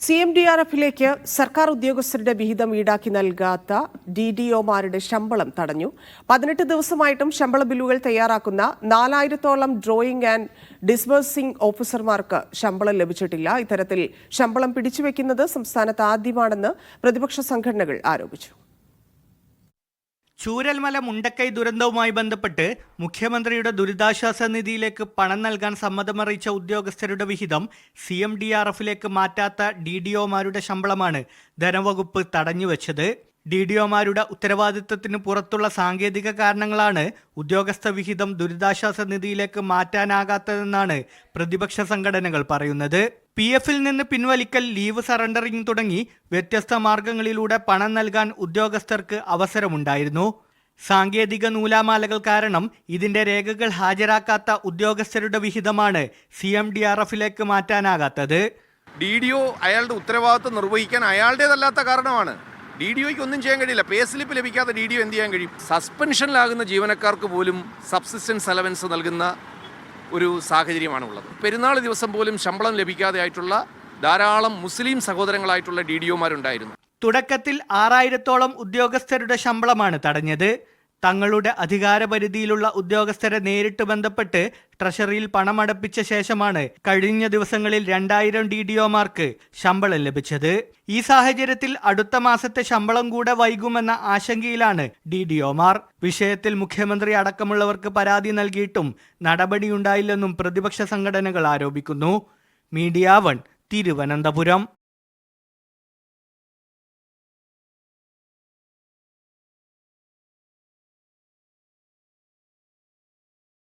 CMDRFിലേക്ക് സർക്കാർ ഉദ്യോഗസ്ഥരുടെ വിഹിതം ഈടാക്കി നൽകാത്ത DDOമാരുടെ ശമ്പളം തടഞ്ഞു. 18 ദിവസമായിട്ടും ശമ്പള ബില്ലുകൾ തയ്യാറാക്കുന്ന 4000-ഓളം ഡ്രോയിംഗ് ആൻഡ് ഡിസ്ബേഴ്സിംഗ് ഓഫീസർമാർക്ക് ശമ്പളം ലഭിച്ചിട്ടില്ല. ഇത്തരത്തിൽ ശമ്പളം പിടിച്ചുവെക്കുന്നത് സംസ്ഥാനത്ത് ആദ്യമാണെന്ന് പ്രതിപക്ഷ സംഘടനകൾ ആരോപിച്ചു. ചൂരൽമല മുണ്ടക്കൈ ദുരന്തവുമായി ബന്ധപ്പെട്ട് മുഖ്യമന്ത്രിയുടെ ദുരിതാശ്വാസ നിധിയിലേക്ക് പണം നൽകാൻ സമ്മതമറിയിച്ച ഉദ്യോഗസ്ഥരുടെ വിഹിതം CMDRFിലേക്ക് മാറ്റാത്ത DDOമാരുടെ ശമ്പളമാണ് ധനവകുപ്പ് തടഞ്ഞുവെച്ചത്. DDOമാരുടെ ഉത്തരവാദിത്തത്തിന് പുറത്തുള്ള സാങ്കേതിക കാരണങ്ങളാണ് ഉദ്യോഗസ്ഥ വിഹിതം ദുരിതാശ്വാസ നിധിയിലേക്ക് മാറ്റാനാകാത്തതെന്നാണ് പ്രതിപക്ഷ സംഘടനകൾ പറയുന്നത്. PFൽ നിന്ന് പിൻവലിക്കൽ, ലീവ് സറണ്ടറിംഗ് തുടങ്ങി വ്യത്യസ്ത മാർഗങ്ങളിലൂടെ പണം നൽകാൻ ഉദ്യോഗസ്ഥർക്ക് അവസരമുണ്ടായിരുന്നു. സാങ്കേതിക നൂലാമാലകൾ കാരണം ഇതിന്റെ രേഖകൾ ഹാജരാക്കാത്ത ഉദ്യോഗസ്ഥരുടെ വിഹിതമാണ് CMDRFിലേക്ക് മാറ്റാനാകാത്തത്. DDO അയാളുടെ ഉത്തരവാദിത്വം നിർവഹിക്കാൻ അയാളുടേതല്ലാത്ത കാരണമാണ്. DDOയ്ക്ക് ഒന്നും ചെയ്യാൻ കഴിയില്ല. പേ സ്ലിപ്പ് ലഭിക്കാത്ത DDO എന്ത് ചെയ്യാൻ കഴിയും? സസ്പെൻഷനിലാകുന്ന ജീവനക്കാർക്ക് പോലും സബ്സിസ്റ്റൻസ് അലവൻസ് നൽകുന്ന ഒരു സാഹചര്യമാണ് ഉള്ളത്. പെരുന്നാൾ ദിവസം പോലും ശമ്പളം ലഭിക്കാതെ ആയിട്ടുള്ള ധാരാളം മുസ്ലിം സഹോദരങ്ങളായിട്ടുള്ള DDOമാരുണ്ടായിരുന്നു. തുടക്കത്തിൽ 6000-ഓളം ഉദ്യോഗസ്ഥരുടെ ശമ്പളമാണ് തടഞ്ഞത്. തങ്ങളുടെ അധികാരപരിധിയിലുള്ള ഉദ്യോഗസ്ഥരെ നേരിട്ട് ബന്ധപ്പെട്ട് ട്രഷറിയിൽ പണമടപ്പിച്ച ശേഷമാണ് കഴിഞ്ഞ ദിവസങ്ങളിൽ 2000 DDOമാർക്ക് ശമ്പളം ലഭിച്ചത്. ഈ സാഹചര്യത്തിൽ അടുത്ത മാസത്തെ ശമ്പളം കൂടെ വൈകുമെന്ന ആശങ്കയിലാണ് DDOമാർ. വിഷയത്തിൽ മുഖ്യമന്ത്രി അടക്കമുള്ളവർക്ക് പരാതി നൽകിയിട്ടും നടപടിയുണ്ടായില്ലെന്നും പ്രതിപക്ഷ സംഘടനകൾ ആരോപിക്കുന്നു. മീഡിയ 1 തിരുവനന്തപുരം.